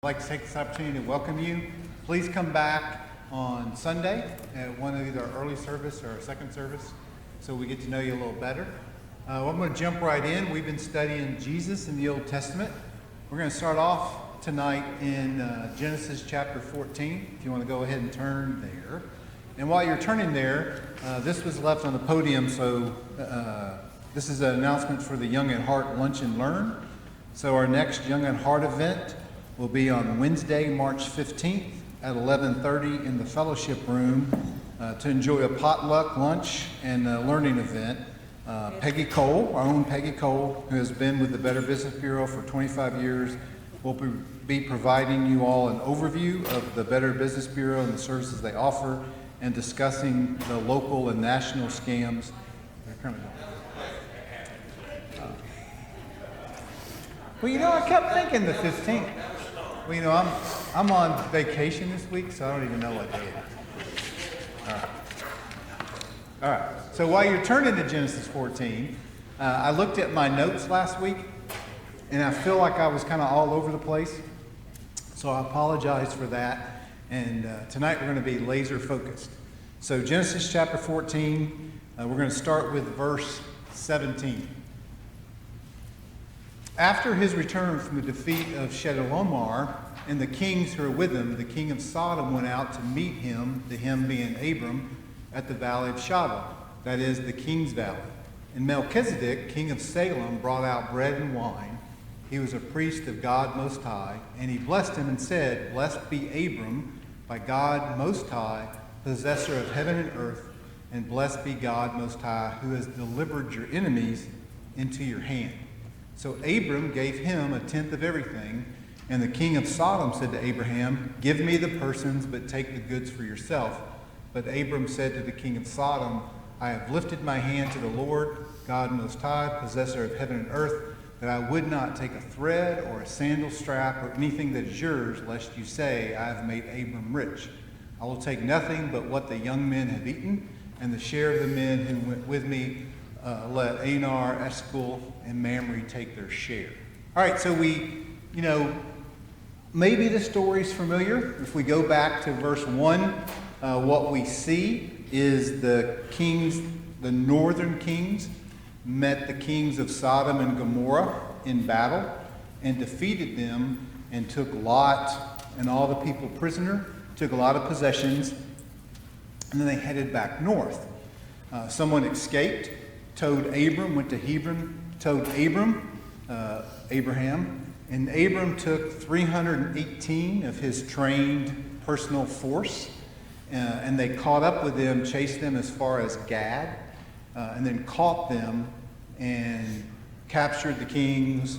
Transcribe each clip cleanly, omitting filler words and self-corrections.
I'd like to take this opportunity to welcome you. Please come back on Sunday at one of either our early service or our second service so we get to know you a little better. I'm going to jump right in. We've been studying Jesus in the Old Testament. We're going to start off tonight in Genesis chapter 14, if you want to go ahead and turn there. And while you're turning there, this was left on the podium, so this is an announcement for the Young at Heart Lunch and Learn. So our next Young at Heart event will be on Wednesday, March 15th at 11:30 in the fellowship room to enjoy a potluck lunch and a learning event. Peggy Cole, our own Peggy Cole, who has been with the Better Business Bureau for 25 years, will be providing you all an overview of the Better Business Bureau and the services they offer and discussing the local and national scams. Well, you know, I kept thinking the 15th. Well, you know, I'm on vacation this week, so I don't even know what day it is. All right. So while you're turning to Genesis 14, I looked at my notes last week, and I feel like I was kind of all over the place. So I apologize for that. And tonight we're going to be laser focused. So Genesis chapter 14, we're going to start with verse 17. After his return from the defeat of Chedorlaomer and the kings who were with him, the king of Sodom went out to meet him, to him being Abram, at the valley of Shaveh, that is, the king's valley. And Melchizedek, king of Salem, brought out bread and wine. He was a priest of God Most High, and he blessed him and said, "Blessed be Abram by God Most High, possessor of heaven and earth, and blessed be God Most High, who has delivered your enemies into your hand." So Abram gave him a tenth of everything, and the king of Sodom said to Abraham, "Give me the persons, but take the goods for yourself." But Abram said to the king of Sodom, "I have lifted my hand to the Lord, God Most High, possessor of heaven and earth, that I would not take a thread or a sandal strap or anything that is yours, lest you say, I have made Abram rich. I will take nothing but what the young men have eaten, and the share of the men who went with me. Let Anar, Eshcol, and Mamre take their share." All right, so maybe the story's familiar. If we go back to verse 1, what we see is the northern kings, met the kings of Sodom and Gomorrah in battle and defeated them and took Lot and all the people prisoner, took a lot of possessions, and then they headed back north. Someone escaped. Went to Hebron, told Abraham, and Abram took 318 of his trained personal force, and they caught up with them, chased them as far as Gad, and then caught them and captured the kings,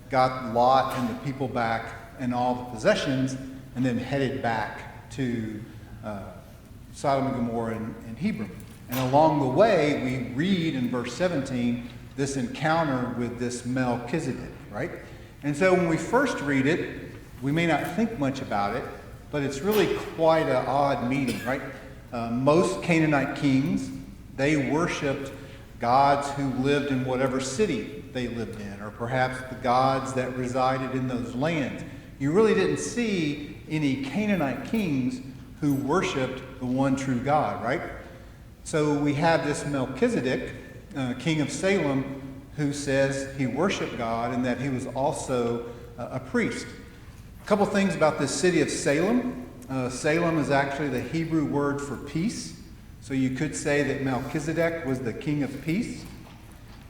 got Lot and the people back and all the possessions, and then headed back to Sodom and Gomorrah and Hebron. And along the way, we read in verse 17 this encounter with this Melchizedek, right? And so when we first read it, we may not think much about it, but it's really quite an odd meeting, right? Most Canaanite kings, they worshipped gods who lived in whatever city they lived in, or perhaps the gods that resided in those lands. You really didn't see any Canaanite kings who worshipped the one true God, right? So we have this Melchizedek, king of Salem, who says he worshiped God and that he was also a priest. A couple things about this city of Salem. Salem is actually the Hebrew word for peace. So you could say that Melchizedek was the king of peace.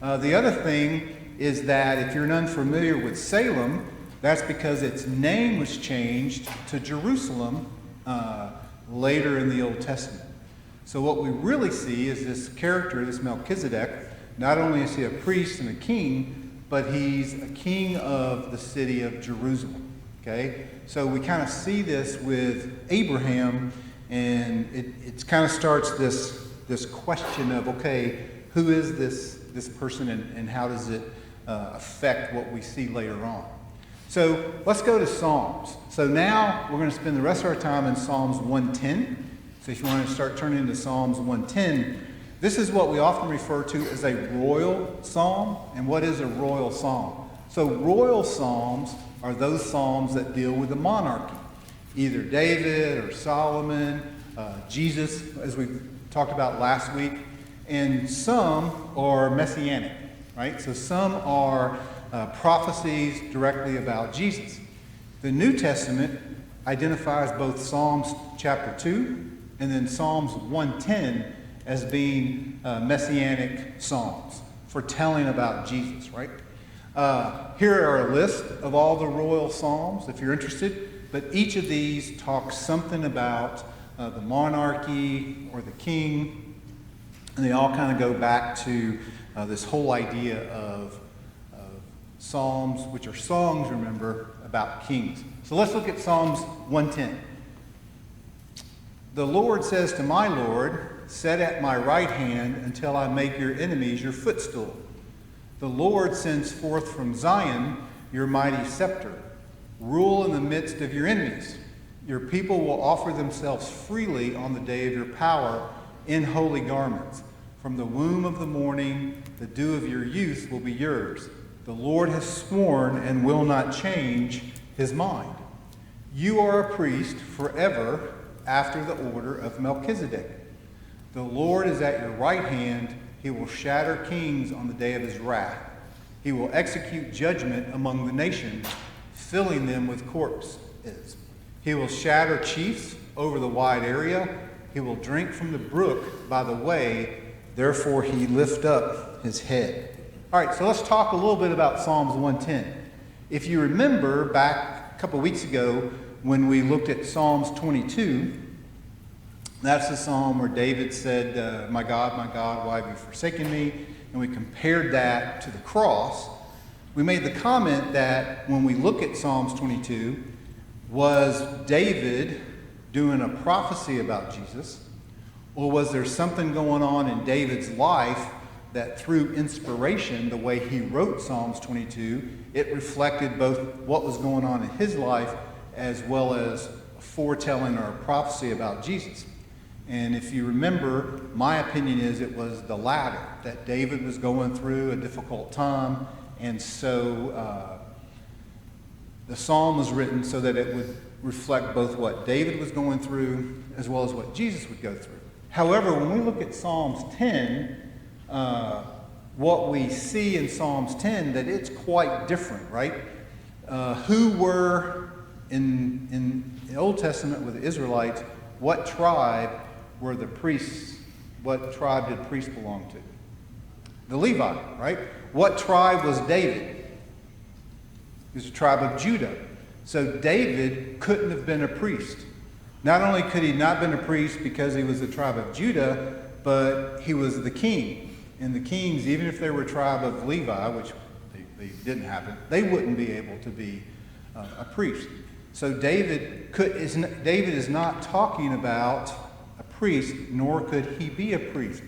The other thing is that if you're unfamiliar with Salem, that's because its name was changed to Jerusalem later in the Old Testament. So what we really see is this character, this Melchizedek. Not only is he a priest and a king, but he's a king of the city of Jerusalem. Okay? So we kind of see this with Abraham, and it kind of starts this question of, okay, who is this person and how does it affect what we see later on? So let's go to Psalms. So now we're going to spend the rest of our time in Psalms 110. So if you want to start turning to Psalms 110, this is what we often refer to as a royal psalm. And what is a royal psalm? So royal psalms are those psalms that deal with the monarchy, either David or Solomon, Jesus, as we talked about last week, and some are messianic, right? So some are prophecies directly about Jesus. The New Testament identifies both Psalms chapter 2 and then Psalms 110 as being messianic psalms, foretelling about Jesus, right? Here are a list of all the royal psalms, if you're interested, but each of these talks something about the monarchy or the king, and they all kind of go back to this whole idea of psalms, which are songs, remember, about kings. So let's look at Psalms 110. The Lord says to my Lord, "Set at my right hand until I make your enemies your footstool." The Lord sends forth from Zion your mighty scepter. Rule in the midst of your enemies. Your people will offer themselves freely on the day of your power in holy garments. From the womb of the morning, the dew of your youth will be yours. The Lord has sworn and will not change his mind. You are a priest forever after the order of Melchizedek. The Lord is at your right hand. He will shatter kings on the day of his wrath. He will execute judgment among the nations, filling them with corpses. He will shatter chiefs over the wide area. He will drink from the brook by the way. Therefore he lift up his head. All right, so let's talk a little bit about Psalms 110. If you remember back a couple weeks ago when we looked at Psalms 22, that's the psalm where David said, my God, why have you forsaken me? And we compared that to the cross. We made the comment that when we look at Psalms 22, was David doing a prophecy about Jesus? Or was there something going on in David's life that through inspiration, the way he wrote Psalms 22, it reflected both what was going on in his life as well as a foretelling or a prophecy about Jesus? And if you remember, my opinion is it was the latter, that David was going through a difficult time, and so the psalm was written so that it would reflect both what David was going through as well as what Jesus would go through. However, when we look at Psalms 10, what we see in Psalms 10, that it's quite different, right? Who were in the Old Testament with the Israelites, what tribe were the priests? What tribe did priests belong to? The Levite, right? What tribe was David? He was a tribe of Judah. So David couldn't have been a priest. Not only could he not have been a priest because he was the tribe of Judah, but he was the king. And the kings, even if they were a tribe of Levi, which they didn't happen, they wouldn't be able to be a priest. So David is not talking about a priest, nor could he be a priest.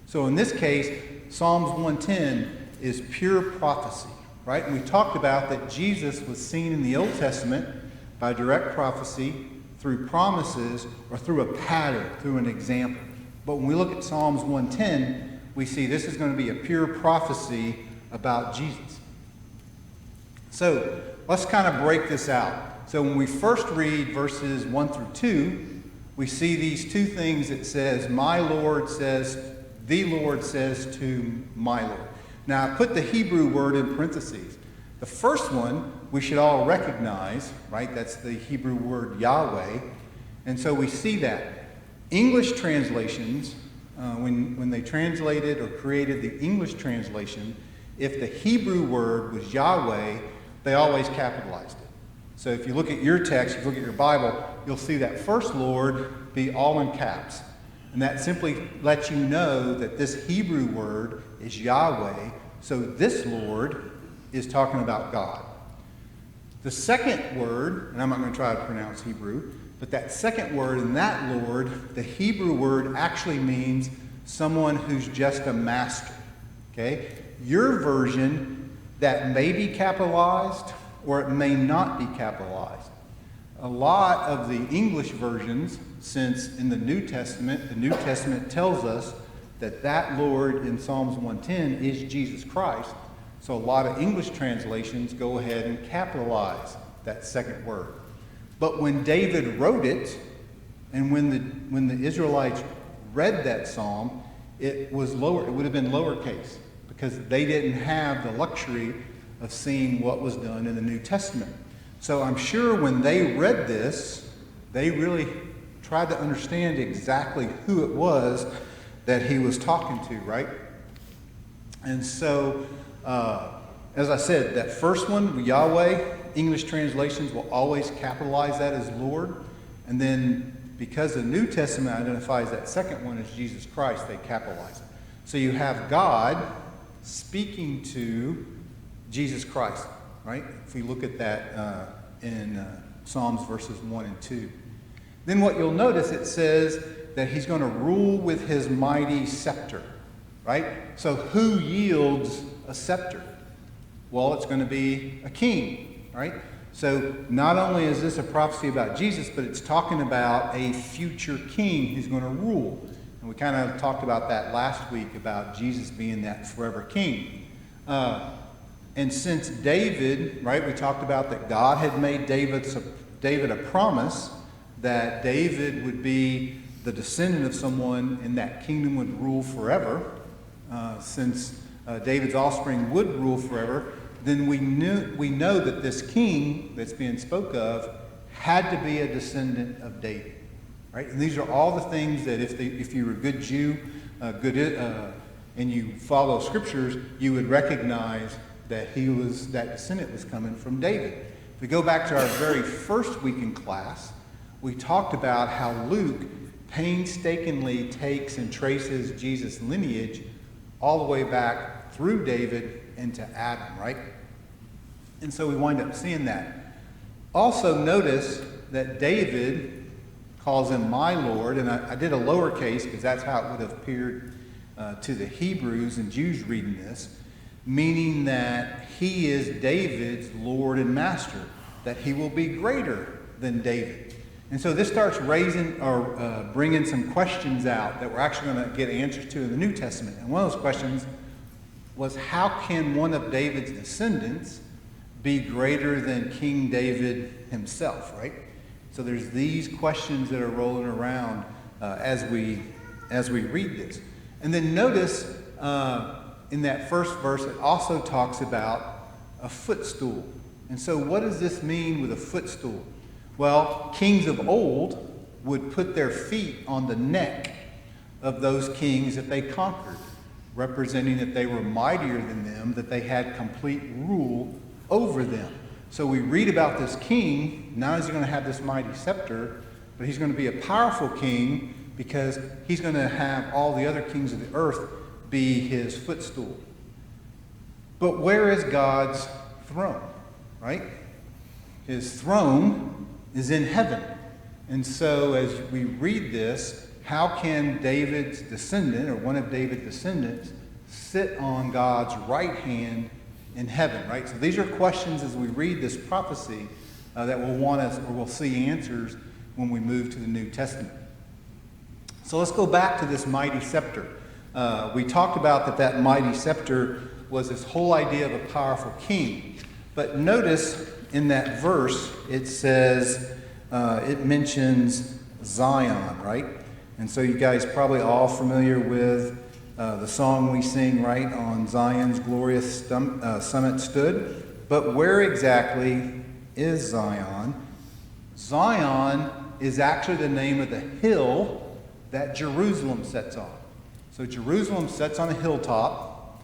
So in this case, Psalms 110 is pure prophecy, right? And we talked about that Jesus was seen in the Old Testament by direct prophecy, through promises, or through a pattern, through an example. But when we look at Psalms 110, we see this is going to be a pure prophecy about Jesus. So let's kind of break this out. So when we first read verses 1 through 2, we see these two things. It says, my Lord says, the Lord says to my Lord. Now I put the Hebrew word in parentheses. The first one we should all recognize, right? That's the Hebrew word Yahweh. And so we see that. English translations, when they translated or created the English translation, if the Hebrew word was Yahweh, they always capitalized it. So if you look at your text, if you look at your Bible, you'll see that first Lord be all in caps. And that simply lets you know that this Hebrew word is Yahweh. So this Lord is talking about God. The second word, and I'm not going to try to pronounce Hebrew, but that second word in that Lord, the Hebrew word actually means someone who's just a master. Okay? Your version, that may be capitalized or it may not be capitalized. A lot of the English versions, since in the New Testament tells us that that Lord in Psalms 110 is Jesus Christ. So a lot of English translations go ahead and capitalize that second word. But when David wrote it, and when the Israelites read that psalm, it was lower. It would have been lowercase because they didn't have the luxury of seeing what was done in the New Testament. So I'm sure when they read this, they really tried to understand exactly who it was that he was talking to, right? And so, as I said, that first one, Yahweh, English translations will always capitalize that as Lord. And then because the New Testament identifies that second one as Jesus Christ, they capitalize it. So you have God speaking to Jesus Christ, right? If we look at that in Psalms verses 1 and 2. Then what you'll notice, it says that he's going to rule with his mighty scepter, right? So who yields a scepter? Well, it's going to be a king, right? So not only is this a prophecy about Jesus, but it's talking about a future king who's going to rule. And we kind of talked about that last week, about Jesus being that forever king. And since David, right, we talked about that God had made David a promise that David would be the descendant of someone and that kingdom would rule forever. Since David's offspring would rule forever, then we know that this king that's being spoke of had to be a descendant of David, right? And these are all the things that if you were a good Jew, and you follow scriptures, you would recognize that that descendant was coming from David. If we go back to our very first week in class, we talked about how Luke painstakingly takes and traces Jesus' lineage all the way back through David into Adam, right? And so we wind up seeing that. Also notice that David calls him my Lord, and I did a lowercase because that's how it would have appeared to the Hebrews and Jews reading this, meaning that he is David's Lord and Master, that he will be greater than David. And so this starts bringing some questions out that we're actually going to get answers to in the New Testament. And one of those questions was, how can one of David's descendants be greater than King David himself, right? So there's these questions that are rolling around as we read this. And then notice in that first verse, it also talks about a footstool. And so what does this mean with a footstool? Well, kings of old would put their feet on the neck of those kings that they conquered, representing that they were mightier than them, that they had complete rule over them. So we read about this king. Not only is he going to have this mighty scepter, but he's going to be a powerful king because he's going to have all the other kings of the earth be his footstool. But where is God's throne, right? His throne is in heaven. And so as we read this, how can David's descendant, or one of David's descendants, sit on God's right hand in heaven, right? So these are questions as we read this prophecy that we'll see answers when we move to the New Testament. So let's go back to this mighty scepter. We talked about that mighty scepter was this whole idea of a powerful king. But notice in that verse, it says, it mentions Zion, right? And so you guys probably all familiar with the song we sing, right? On Zion's glorious summit stood. But where exactly is Zion? Zion is actually the name of the hill that Jerusalem sits on. So Jerusalem sits on a hilltop,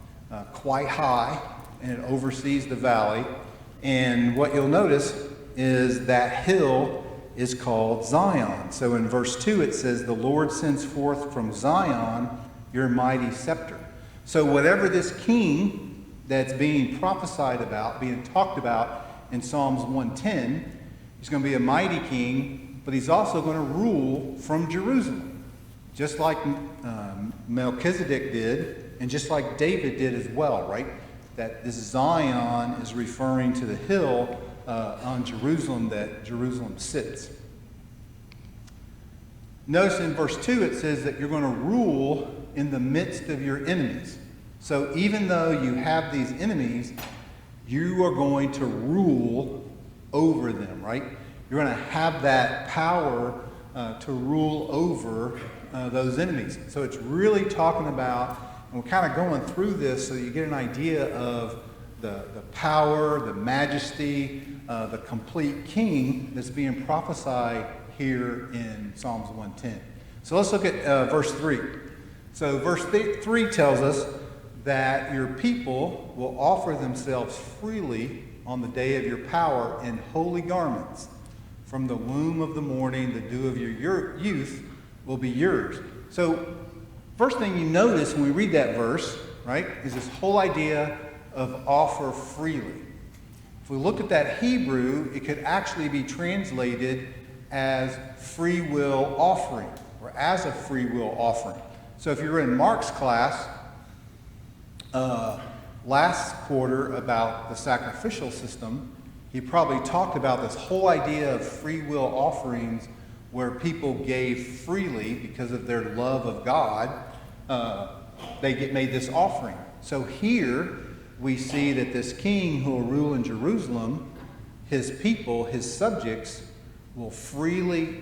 quite high, and it oversees the valley. And what you'll notice is that hill is called Zion. So in verse 2 it says, "The Lord sends forth from Zion your mighty scepter." So whatever this king that's being prophesied about, being talked about in Psalms 110, he's going to be a mighty king, but he's also going to rule from Jerusalem. Just like Melchizedek did, and just like David did as well, right? That this Zion is referring to the hill on Jerusalem that Jerusalem sits. Notice in verse 2 it says that you're going to rule in the midst of your enemies. So even though you have these enemies, you are going to rule over them, right? You're going to have that power to rule over those enemies. So it's really talking about, and we're kind of going through this so you get an idea of the power, the majesty, the complete king that's being prophesied here in Psalms 110. So let's look at verse 3. So verse 3 tells us that your people will offer themselves freely on the day of your power in holy garments. From the womb of the morning, the dew of your youth will be yours. So first thing you notice when we read that verse, right, is this whole idea of offer freely. If we look at that Hebrew, it could actually be translated as free will offering, or as a free will offering. So if you were in Mark's class last quarter about the sacrificial system, he probably talked about this whole idea of free will offerings where people gave freely because of their love of God. They made this offering. So here we see that this king who will rule in Jerusalem, his people, his subjects, will freely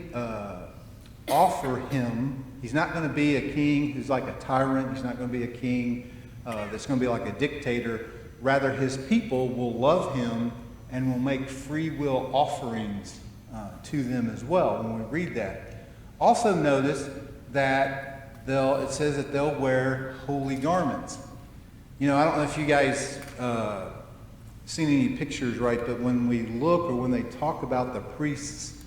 offer him. He's not going to be a king who's like a tyrant. He's not going to be a king that's going to be like a dictator. Rather, his people will love him and will make free will offerings to them as well when we read that. Also notice that it says that they'll wear holy garments. You know, I don't know if you guys seen any pictures, right, but when we look or when they talk about the priests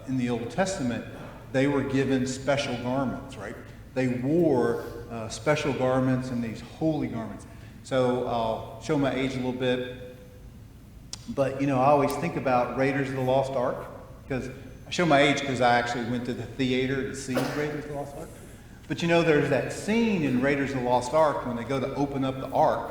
in the Old Testament, they were given special garments, right? They wore special garments and these holy garments. So I'll show my age a little bit. But, you know, I always think about Raiders of the Lost Ark, because I show my age because I actually went to the theater to see Raiders of the Lost Ark. But, you know, there's that scene in Raiders of the Lost Ark when they go to open up the Ark,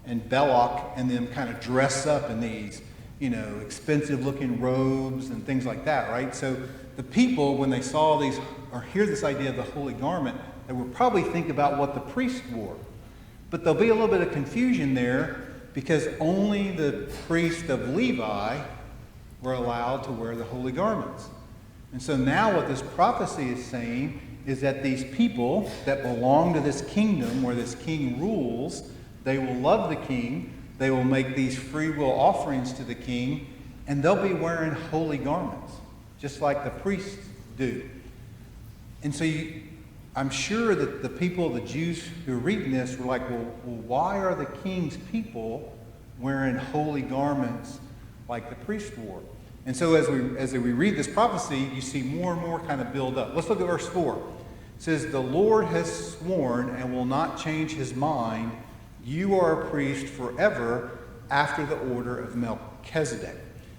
and Belloc and them kind of dress up in these, you know, expensive-looking robes and things like that, right? So the people, when they saw these or hear this idea of the holy garment, they would probably think about what the priest wore. But there'll be a little bit of confusion there, because only the priest of Levi were allowed to wear the holy garments. And so now what this prophecy is saying is that these people that belong to this kingdom where this king rules, they will love the king, they will make these free will offerings to the king, and they'll be wearing holy garments, just like the priests do. And so I'm sure that the people, the Jews who are reading this, were like, well, why are the king's people wearing holy garments like the priest wore? And so as we read this prophecy, you see more and more kind of build up. Let's look at verse 4. It says, the Lord has sworn and will not change his mind. You are a priest forever after the order of Melchizedek.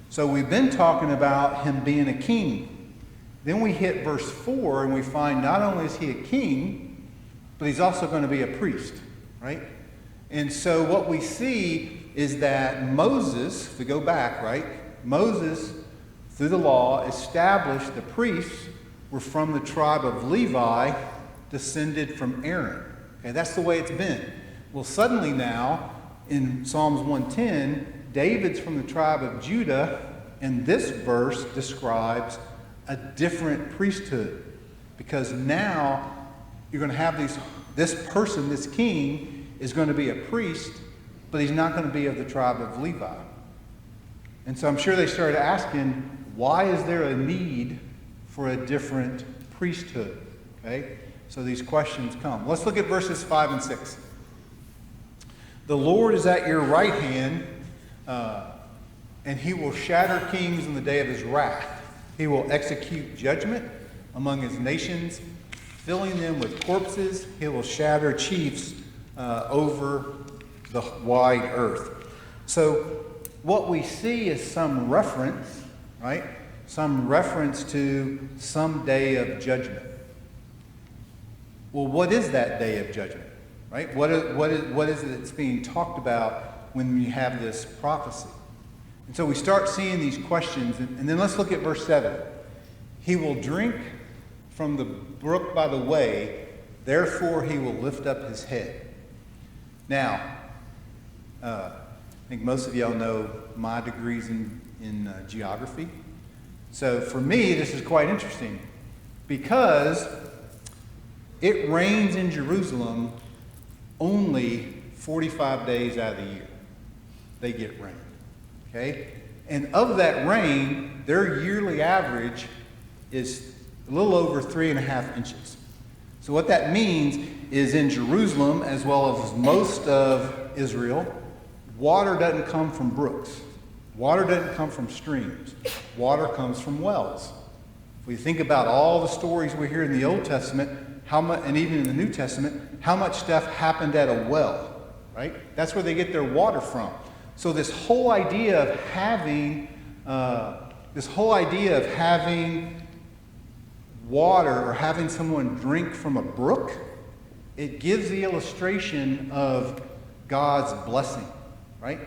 So we've been talking about him being a king. Then we hit verse 4 and we find not only is he a king, but he's also going to be a priest, right? And so what we see is that Moses, if we go back, right? Moses, through the law, established the priests were from the tribe of Levi, descended from Aaron. Okay, that's the way it's been. Well, suddenly now, in Psalms 110, David's from the tribe of Judah, and this verse describes a different priesthood, because now you're going to have this person, this king, is going to be a priest, but he's not going to be of the tribe of Levi. And so I'm sure they started asking, why is there a need for a different priesthood? Okay, so these questions come. Let's look at verses 5 and 6. The Lord is at your right hand, and he will shatter kings in the day of his wrath. He will execute judgment among his nations, filling them with corpses. He will shatter chiefs over the wide earth. So what we see is some reference, right? Some reference to some day of judgment. Well, what is that day of judgment, right? What is it that's being talked about when you have this prophecy? And so we start seeing these questions, and then let's look at verse 7. He will drink from the brook by the way, therefore he will lift up his head. Now, I think most of y'all know my degrees in in geography. So for me, this is quite interesting because it rains in Jerusalem only 45 days out of the year. They get rain, okay? And of that rain, their yearly average is a little over 3.5 inches. So what that means is in Jerusalem, as well as most of Israel, water doesn't come from brooks. Water doesn't come from streams. Water comes from wells. If we think about all the stories we hear in the Old Testament, and even in the New Testament, how much stuff happened at a well, right? That's where they get their water from. So this whole idea of having water or having someone drink from a brook, it gives the illustration of God's blessing, right?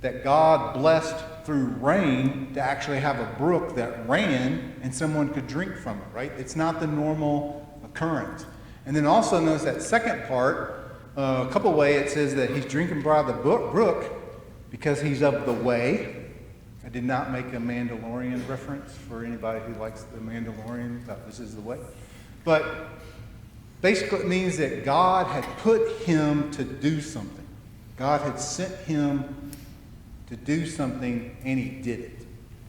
That God blessed through rain to actually have a brook that ran and someone could drink from it, right? It's not the normal occurrence. And then also notice that second part, a couple ways it says that he's drinking by the brook because he's of the way. I did not make a Mandalorian reference for anybody who likes the Mandalorian, but this is the way. But basically it means that God had put him to do something. God had sent him to do something, and he did it.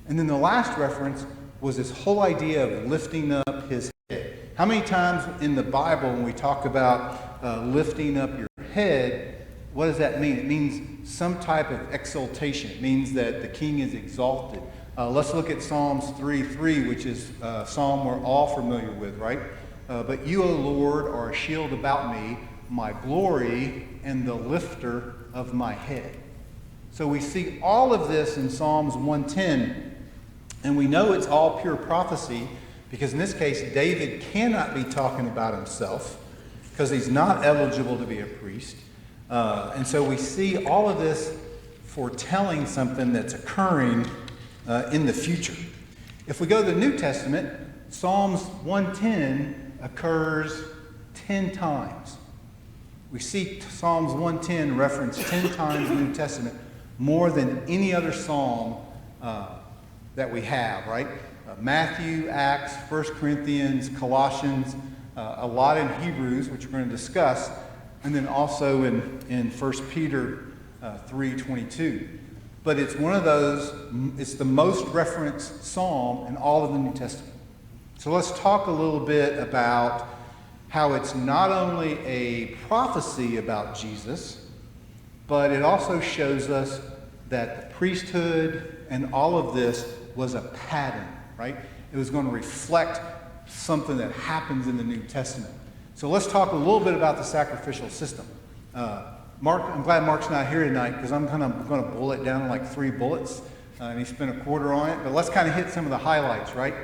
And then the last reference was this whole idea of lifting up his head. How many times in the Bible when we talk about lifting up your head, what does that mean? It means some type of exaltation. It means that the king is exalted. Let's look at Psalms 3:3, which is a psalm we're all familiar with, right? But you, O Lord, are a shield about me, my glory, and the lifter of my head. So we see all of this in Psalms 110, and we know it's all pure prophecy because in this case, David cannot be talking about himself because he's not eligible to be a priest. And so we see all of this foretelling something that's occurring in the future. If we go to the New Testament, Psalms 110 occurs 10 times. We see Psalms 110 referenced 10 times in the New Testament, more than any other psalm that we have, right? Matthew, Acts, 1 Corinthians, Colossians, a lot in Hebrews, which we're going to discuss, and then also in 1 Peter 3:22. But it's one of those, it's the most referenced psalm in all of the New Testament. So let's talk a little bit about how it's not only a prophecy about Jesus, but it also shows us that the priesthood and all of this was a pattern, right? It was going to reflect something that happens in the New Testament. So let's talk a little bit about the sacrificial system. Mark, I'm glad Mark's not here tonight because I'm kind of going to bullet down in like 3 bullets, and he spent a quarter on it. But let's kind of hit some of the highlights, right?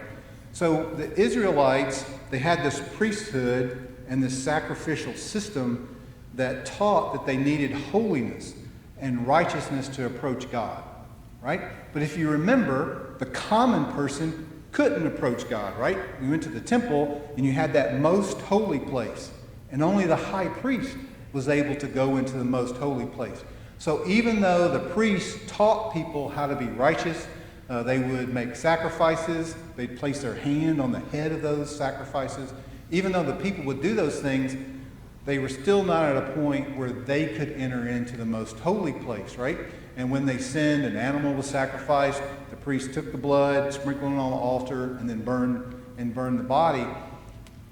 So the Israelites, they had this priesthood and this sacrificial system that taught that they needed holiness and righteousness to approach God, right? But if you remember, the common person couldn't approach God, right? You went to the temple and you had that most holy place, and only the high priest was able to go into the most holy place. So even though the priests taught people how to be righteous, they would make sacrifices, they'd place their hand on the head of those sacrifices. Even though the people would do those things, they were still not at a point where they could enter into the most holy place, right? And when they sinned, an animal was sacrificed, the priest took the blood, sprinkled it on the altar, and then burned the body.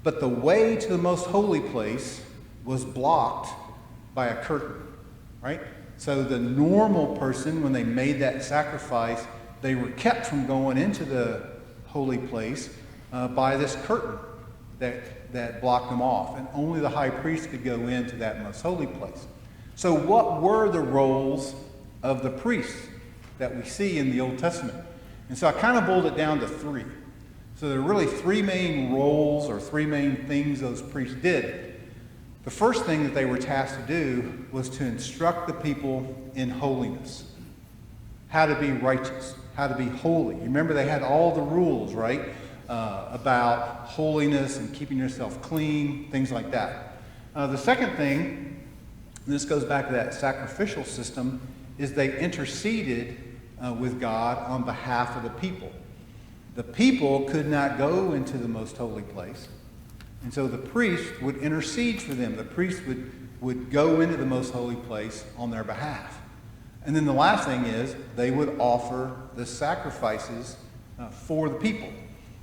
But the way to the most holy place was blocked by a curtain, right? So the normal person, when they made that sacrifice, they were kept from going into the holy place by this curtain that blocked them off. And only the high priest could go into that most holy place. So what were the roles of the priests that we see in the Old Testament? And so I kind of boiled it down to 3. So there are really 3 main roles or 3 main things those priests did. The first thing that they were tasked to do was to instruct the people in holiness, how to be righteous, how to be holy. Remember, they had all the rules, right, about holiness and keeping yourself clean, things like that. The second thing, and this goes back to that sacrificial system, is they interceded with God on behalf of the people. The people could not go into the most holy place, and so the priest would intercede for them. The priest would go into the most holy place on their behalf. And then the last thing is they would offer the sacrifices for the people.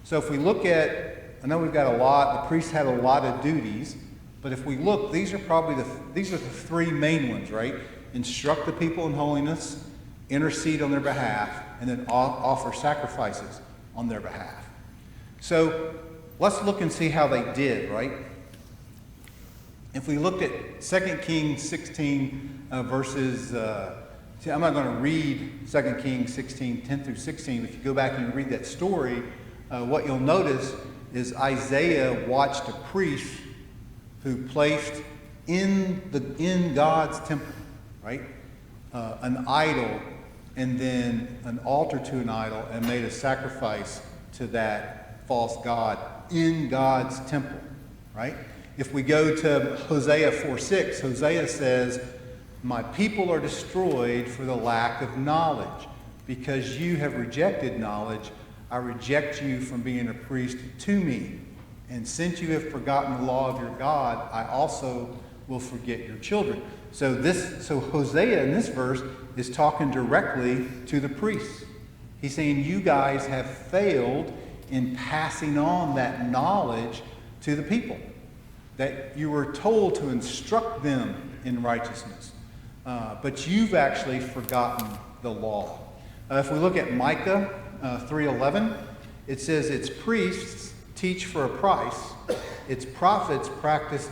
So if we look at, I know we've got a lot, the priests had a lot of duties, but if we look, these are the three main ones, right? Instruct the people in holiness, intercede on their behalf, and then offer sacrifices on their behalf. So let's look and see how they did, right? If we looked at 2 Kings 16 verses, I'm not going to read 2 Kings 16, 10 through 16. If you go back and you read that story, what you'll notice is Isaiah watched a priest who placed in God's temple, right, an idol, and then an altar to an idol, and made a sacrifice to that false god in God's temple, right? If we go to Hosea 4:6, Hosea says, "My people are destroyed for the lack of knowledge. Because you have rejected knowledge, I reject you from being a priest to me. And since you have forgotten the law of your God, I also will forget your children." So Hosea in this verse is talking directly to the priests. He's saying, you guys have failed in passing on that knowledge to the people, that you were told to instruct them in righteousness. But you've actually forgotten the law. If we look at Micah 3:11, it says, "Its priests teach for a price, its prophets practice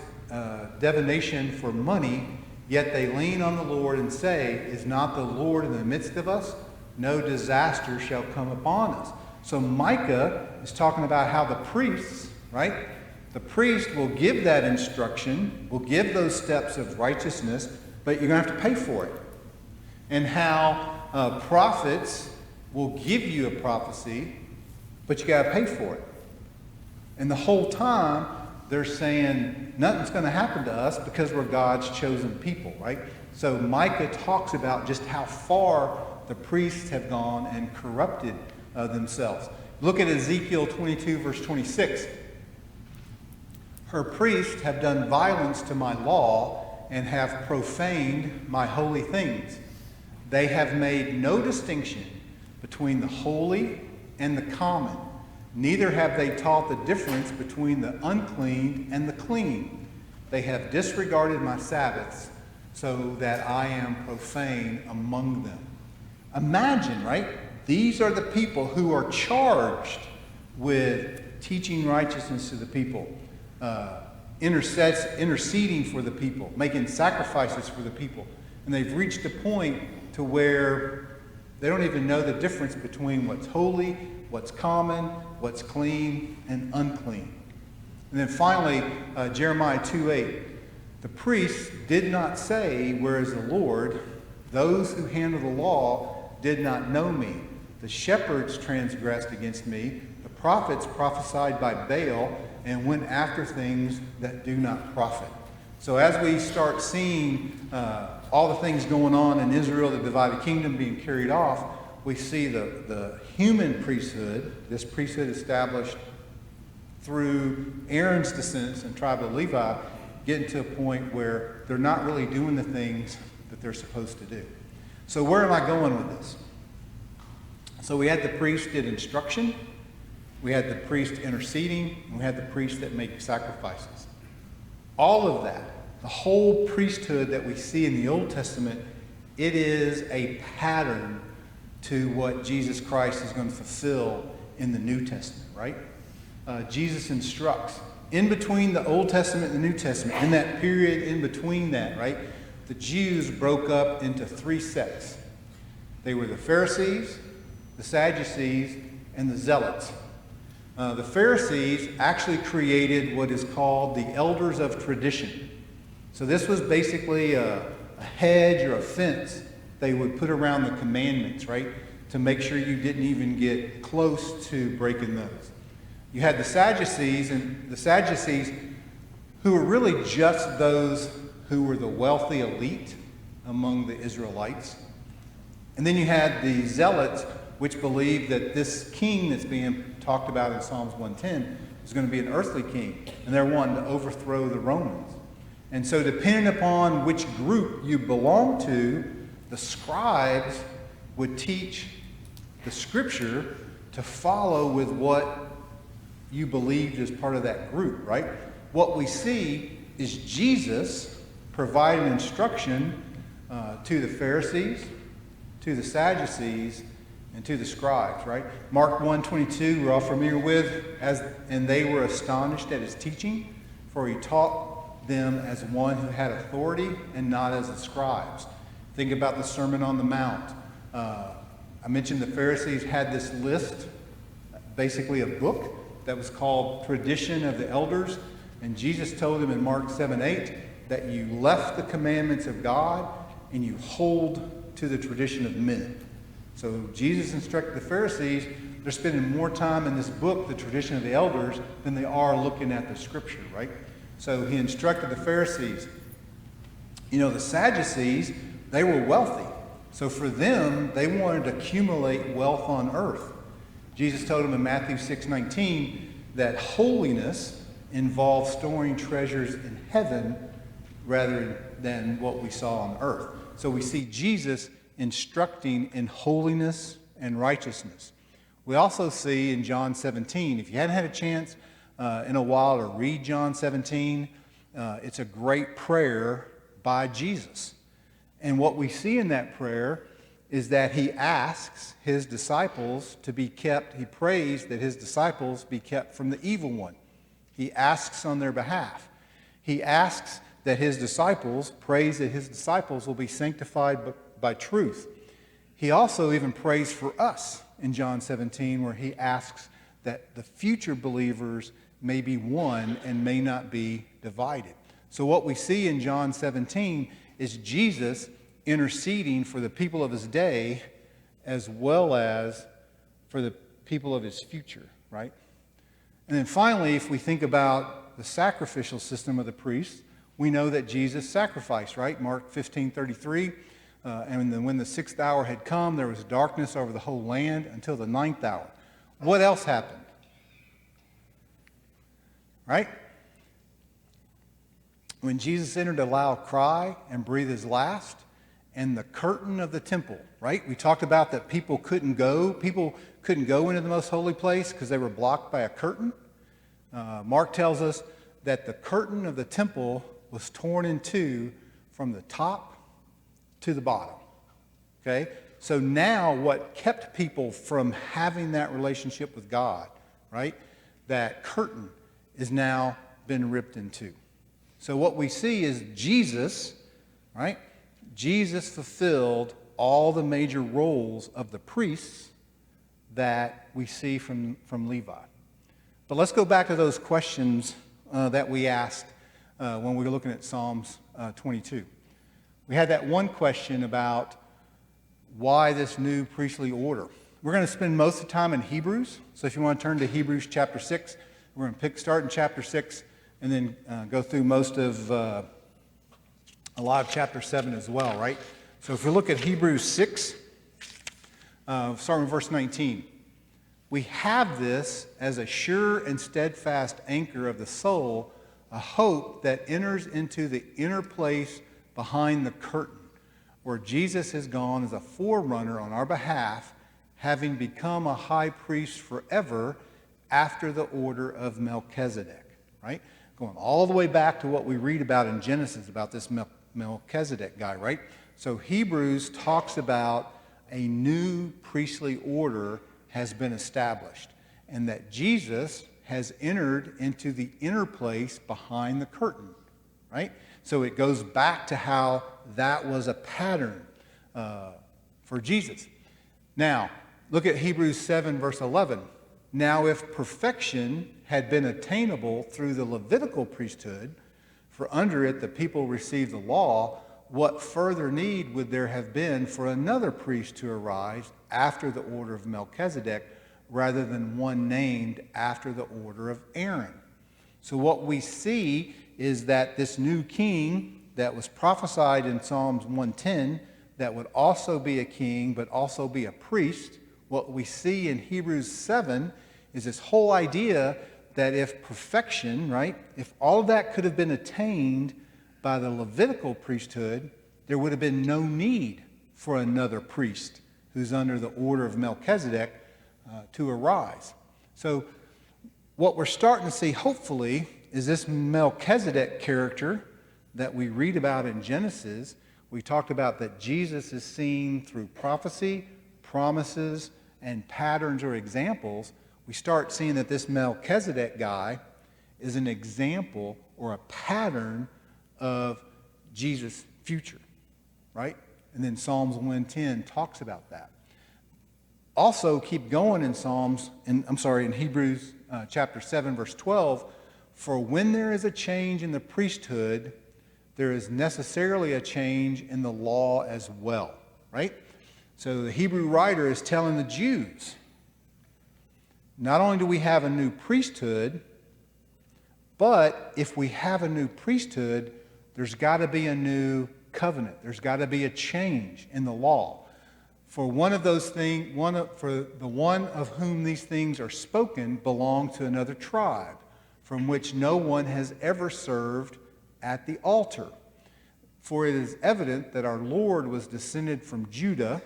divination for money, yet they lean on the Lord and say, 'Is not the Lord in the midst of us? No disaster shall come upon us.'" So Micah is talking about how the priests, right? The priest will give that instruction, will give those steps of righteousness, but you're going to have to pay for it. And how prophets will give you a prophecy, but you got to pay for it. And the whole time they're saying nothing's going to happen to us because we're God's chosen people, right? So Micah talks about just how far the priests have gone and corrupted themselves. Look at Ezekiel 22, verse 26. "Her priests have done violence to my law and have profaned my holy things. They have made no distinction between the holy and the common. Neither have they taught the difference between the unclean and the clean. They have disregarded my Sabbaths, so that I am profane among them." Imagine, right? These are the people who are charged with teaching righteousness to the people, interceding for the people, making sacrifices for the people. And they've reached a point to where they don't even know the difference between what's holy, what's common, what's clean, and unclean. And then finally, Jeremiah 2:8. "The priests did not say, 'Where is the Lord?' Those who handle the law did not know me. The shepherds transgressed against me. The prophets prophesied by Baal and went after things that do not profit." So as we start seeing all the things going on in Israel, the divided kingdom being carried off, we see the human priesthood, this priesthood established through Aaron's descendants and tribe of Levi, getting to a point where they're not really doing the things that they're supposed to do. So where am I going with this? So we had the priest did instruction, we had the priest interceding, and we had the priest that make sacrifices. All of that, the whole priesthood that we see in the Old Testament, it is a pattern to what Jesus Christ is going to fulfill in the New Testament, right? Jesus instructs. In between the Old Testament and the New Testament, in that period in between that, right, the Jews broke up into three sects. They were the Pharisees, the Sadducees, and the Zealots. The Pharisees actually created what is called the elders of tradition. So this was basically a hedge or a fence they would put around the commandments, right, to make sure you didn't even get close to breaking those. You had the Sadducees, and the Sadducees who were really just those who were the wealthy elite among the Israelites. And then you had the zealots, which believed that this king that's being talked about in Psalms 110 is going to be an earthly king, and they're wanting to overthrow the Romans. And so depending upon which group you belong to, the scribes would teach the scripture to follow with what you believed as part of that group, right? What we see is Jesus providing instruction to the Pharisees, to the Sadducees, and to the scribes, right? Mark 1:22, we're all familiar with, and they were astonished at his teaching, for he taught them as one who had authority and not as the scribes. Think about the Sermon on the Mount. I mentioned the Pharisees had this list, basically a book, that was called Tradition of the Elders, and Jesus told them in Mark 7:8 that you left the commandments of God and you hold to the tradition of men. So Jesus instructed the Pharisees, they're spending more time in this book, the tradition of the elders, than they are looking at the scripture, right? So he instructed the Pharisees. You know, the Sadducees, they were wealthy. So for them, they wanted to accumulate wealth on earth. Jesus told them in Matthew 6:19 that holiness involves storing treasures in heaven rather than what we saw on earth. So we see Jesus instructing in holiness and righteousness. We also see in John 17, if you hadn't had a chance in a while to read John 17, it's a great prayer by Jesus. And what we see in that prayer is that he asks his disciples to be kept, he prays that his disciples be kept from the evil one. He asks on their behalf. He asks that his disciples, prays that his disciples will be sanctified by truth. He also even prays for us in John 17, where he asks that the future believers may be one and may not be divided. So what we see in John 17 is Jesus interceding for the people of his day as well as for the people of his future, right? And then finally, if we think about the sacrificial system of the priests, we know that Jesus sacrificed, right? Mark 15:33. And then when the 6th hour had come, there was darkness over the whole land until the 9th hour. What else happened? Right? When Jesus entered a loud cry and breathed his last, and the curtain of the temple, right? We talked about that people couldn't go. People couldn't go into the most holy place because they were blocked by a curtain. Mark tells us that the curtain of the temple was torn in two from the top to the bottom. Okay? So now what kept people from having that relationship with God, right? That curtain is now been ripped in two. So what we see is Jesus, right? Jesus fulfilled all the major roles of the priests that we see from Levi. But let's go back to those questions that we asked when we were looking at Psalms 22. We had that one question about why this new priestly order. We're going to spend most of the time in Hebrews. So if you want to turn to Hebrews chapter 6, we're going to start in chapter 6 and then go through most of a lot of chapter 7 as well, right? So if we look at Hebrews 6, starting with verse 19. We have this as a sure and steadfast anchor of the soul, a hope that enters into the inner place behind the curtain, where Jesus has gone as a forerunner on our behalf, having become a high priest forever after the order of Melchizedek, right? Going all the way back to what we read about in Genesis about this Melchizedek guy, right? So Hebrews talks about a new priestly order has been established, and that Jesus has entered into the inner place behind the curtain, right? So it goes back to how that was a pattern for Jesus. Now, look at Hebrews 7, verse 11. Now, if perfection had been attainable through the Levitical priesthood, for under it the people received the law, what further need would there have been for another priest to arise after the order of Melchizedek, rather than one named after the order of Aaron? So what we see is that this new king that was prophesied in Psalms 110 that would also be a king, but also be a priest. What we see in Hebrews 7 is this whole idea that if perfection, right, if all of that could have been attained by the Levitical priesthood, there would have been no need for another priest who's under the order of Melchizedek to arise. So what we're starting to see, hopefully, is this Melchizedek character that we read about in Genesis. We talked about that Jesus is seen through prophecy, promises, and patterns or examples. We start seeing that this Melchizedek guy is an example or a pattern of Jesus' future, right? And then Psalms 110 talks about that. Also, keep going in in Hebrews chapter 7, verse 12. For when there is a change in the priesthood, there is necessarily a change in the law as well, right? So the Hebrew writer is telling the Jews, not only do we have a new priesthood, but if we have a new priesthood, there's got to be a new covenant. There's got to be a change in the law. For one of those things, for the one of whom these things are spoken belonged to another tribe, from which no one has ever served at the altar. For it is evident that our Lord was descended from Judah,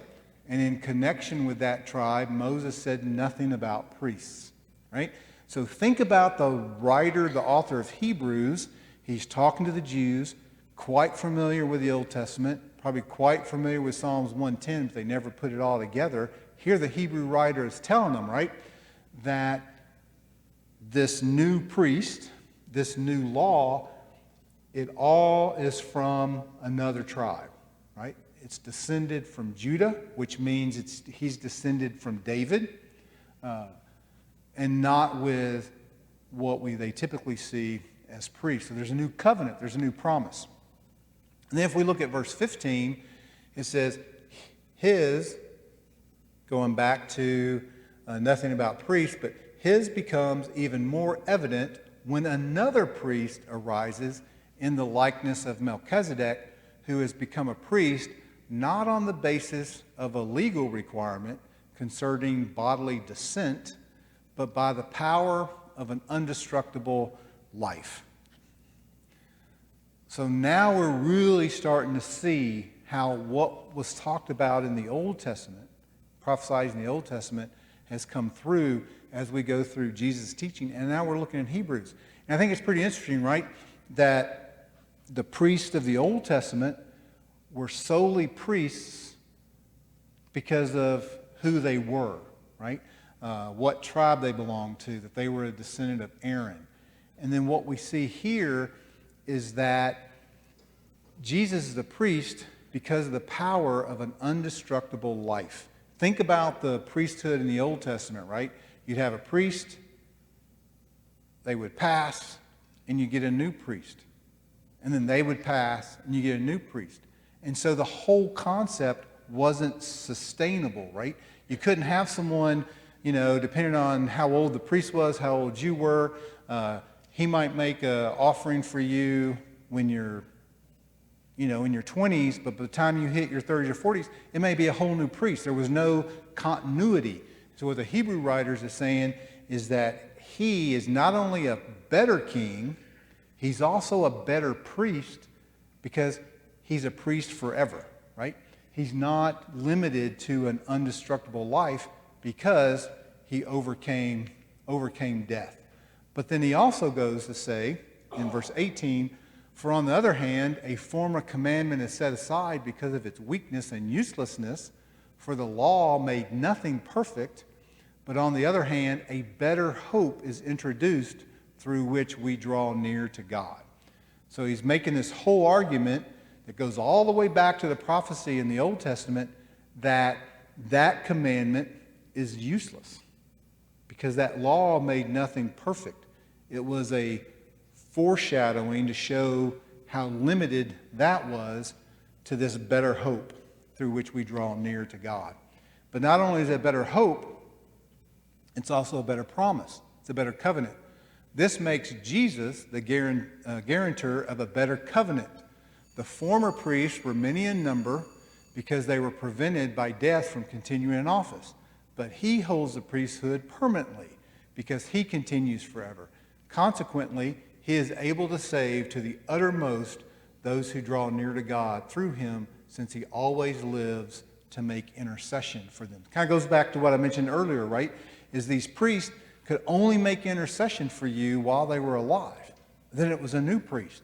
and in connection with that tribe, Moses said nothing about priests, right? So think about the writer, the author of Hebrews. He's talking to the Jews, quite familiar with the Old Testament, probably quite familiar with Psalms 110, but they never put it all together. Here the Hebrew writer is telling them, right, that this new priest, this new law, it all is from another tribe, right? It's descended from Judah, which means he's descended from David, and not with what they typically see as priests. So there's a new covenant, there's a new promise. And then if we look at verse 15, it says, his, going back to nothing about priests, but his becomes even more evident when another priest arises in the likeness of Melchizedek, who has become a priest not on the basis of a legal requirement concerning bodily descent, but by the power of an indestructible life. So now we're really starting to see how what was talked about in the Old Testament, prophesied in the Old Testament, has come through as we go through Jesus' teaching. And now we're looking at Hebrews. And I think it's pretty interesting, right, that the priests of the Old Testament were solely priests because of who they were, right? What tribe they belonged to, that they were a descendant of Aaron. And then what we see here is that Jesus is a priest because of the power of an indestructible life. Think about the priesthood in the Old Testament, right? You'd have a priest, they would pass, and you get a new priest. And then they would pass, and you get a new priest. And so the whole concept wasn't sustainable, right? You couldn't have someone, depending on how old the priest was, how old you were, he might make an offering for you when you're, in your 20s, but by the time you hit your 30s or 40s, it may be a whole new priest. There was no continuity. So what the Hebrew writers are saying is that he is not only a better king, he's also a better priest because he's a priest forever, right? He's not limited to an indestructible life because he overcame death. But then he also goes to say, in verse 18, for on the other hand, a former commandment is set aside because of its weakness and uselessness, for the law made nothing perfect, but on the other hand, a better hope is introduced through which we draw near to God. So he's making this whole argument that goes all the way back to the prophecy in the Old Testament that commandment is useless because that law made nothing perfect. It was a foreshadowing to show how limited that was to this better hope through which we draw near to God. But not only is it a better hope, it's also a better promise. It's a better covenant. This makes Jesus the guarantor of a better covenant. The former priests were many in number. because they were prevented by death from continuing in office. But he holds the priesthood permanently because he continues forever. Consequently, he is able to save to the uttermost those who draw near to God through him, since he always lives to make intercession for them. Kind of goes back to what I mentioned earlier, right? Is these priests could only make intercession for you while they were alive. Then it was a new priest.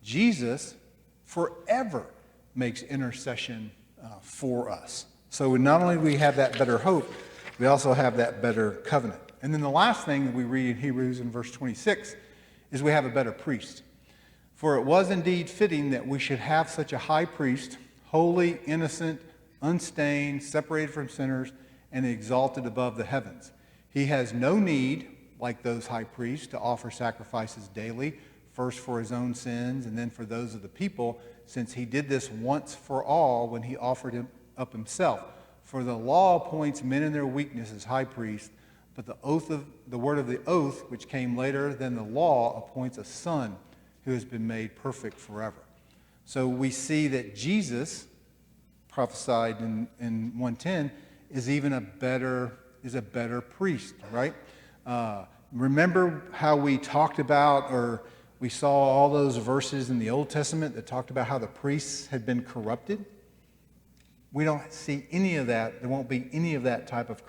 Jesus forever makes intercession for us. So not only do we have that better hope, we also have that better covenant. And then the last thing that we read in Hebrews in verse 26 is we have a better priest. For it was indeed fitting that we should have such a high priest, holy, innocent, unstained, separated from sinners, and exalted above the heavens. He has no need, like those high priests, to offer sacrifices daily, first for his own sins and then for those of the people, since he did this once for all when he offered him up himself. For the law appoints men in their weakness as high priests, but the word of the oath, which came later than the law, appoints a son who has been made perfect forever. So we see that Jesus, prophesied in 1:10, is a better priest, right? Remember how we talked about, or we saw all those verses in the Old Testament that talked about how the priests had been corrupted? We don't see any of that. There won't be any of that type of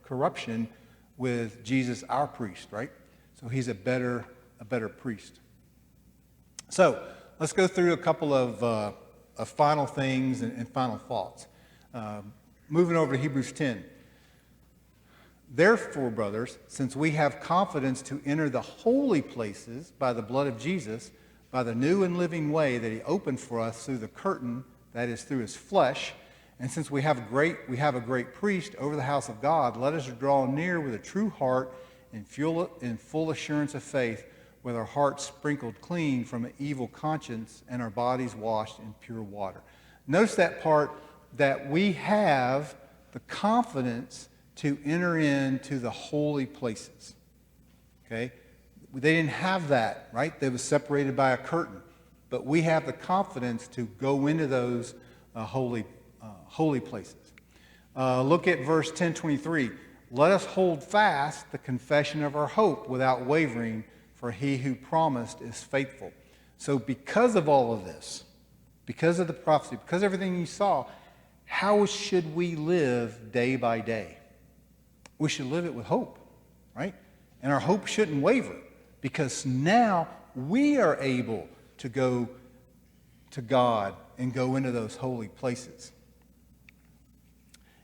corruption with Jesus, our priest, right? So he's a better priest. So let's go through a couple of final things and final thoughts. Moving over to Hebrews 10. Therefore, brothers, since we have confidence to enter the holy places by the blood of Jesus, by the new and living way that he opened for us through the curtain, that is through his flesh, and since we have a great priest over the house of God, let us draw near with a true heart in full assurance of faith, with our hearts sprinkled clean from an evil conscience and our bodies washed in pure water. Notice that part, that we have the confidence to enter into the holy places. Okay? They didn't have that, right? They were separated by a curtain. But we have the confidence to go into those holy places. Look at verse 10:23. Let us hold fast the confession of our hope without wavering, for he who promised is faithful. So because of all of this, because of the prophecy, because of everything you saw, how should we live day by day? We should live it with hope, right? And our hope shouldn't waver, because now we are able to go to God and go into those holy places.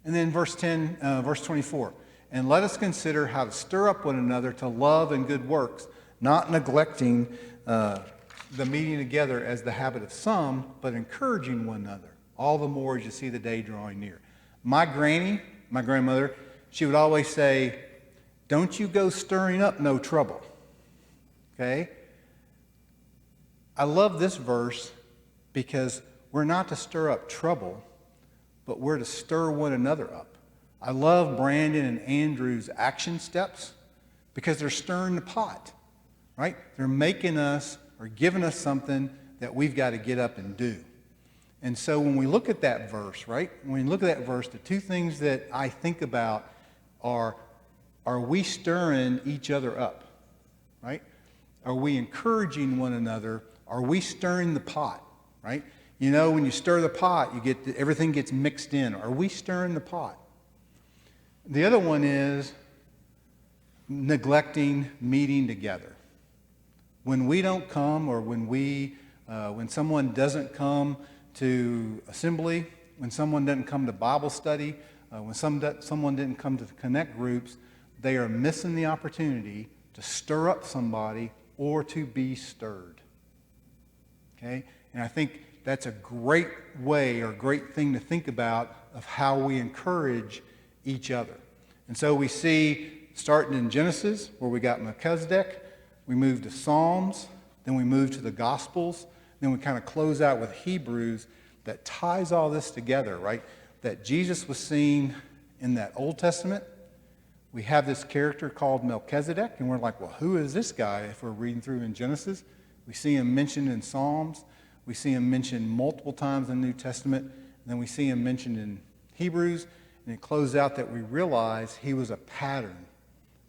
And then verse 24. And let us consider how to stir up one another to love and good works, not neglecting the meeting together as the habit of some, but encouraging one another, all the more as you see the day drawing near. My grandmother, she would always say, don't you go stirring up no trouble. Okay? I love this verse because we're not to stir up trouble, but we're to stir one another up. I love Brandon and Andrew's action steps because they're stirring the pot, right? They're making us or giving us something that we've got to get up and do. And so when we look at that verse, right? When we look at that verse, the two things that I think about are we stirring each other up, right? Are we encouraging one another? Are we stirring the pot, right? You know, when you stir the pot, everything gets mixed in. Are we stirring the pot? The other one is neglecting meeting together. When we don't come, or when someone doesn't come to assembly, when someone doesn't come to Bible study, when someone didn't come to the connect groups, they are missing the opportunity to stir up somebody or to be stirred. Okay? And I think that's a great way or great thing to think about of how we encourage each other. And so we see, starting in Genesis, where we got Melchizedek, we move to Psalms, then we move to the Gospels, then we kind of close out with Hebrews that ties all this together, right? That Jesus was seen in that Old Testament. We have this character called Melchizedek, and we're like, well, who is this guy if we're reading through in Genesis? We see him mentioned in Psalms. We see him mentioned multiple times in the New Testament. And then we see him mentioned in Hebrews, and it closes out that we realize he was a pattern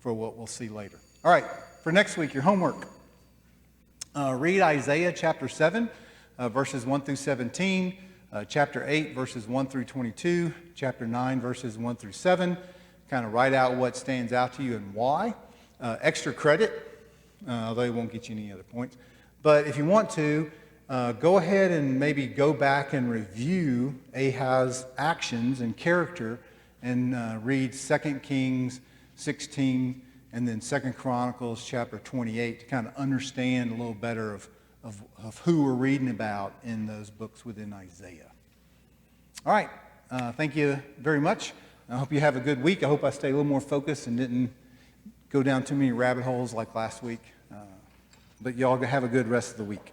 for what we'll see later. All right, for next week, your homework. Read Isaiah chapter 7, verses 1 through 17, chapter 8, verses 1 through 22, chapter 9, verses 1 through 7. Kind of write out what stands out to you and why. Extra credit, although it won't get you any other points. But if you want to, go ahead and maybe go back and review Ahaz's actions and character and read 2 Kings 16 and then 2 Chronicles chapter 28 to kind of understand a little better of who we're reading about in those books within Isaiah. All right. Thank you very much. I hope you have a good week. I hope I stay a little more focused and didn't go down too many rabbit holes like last week. But y'all have a good rest of the week.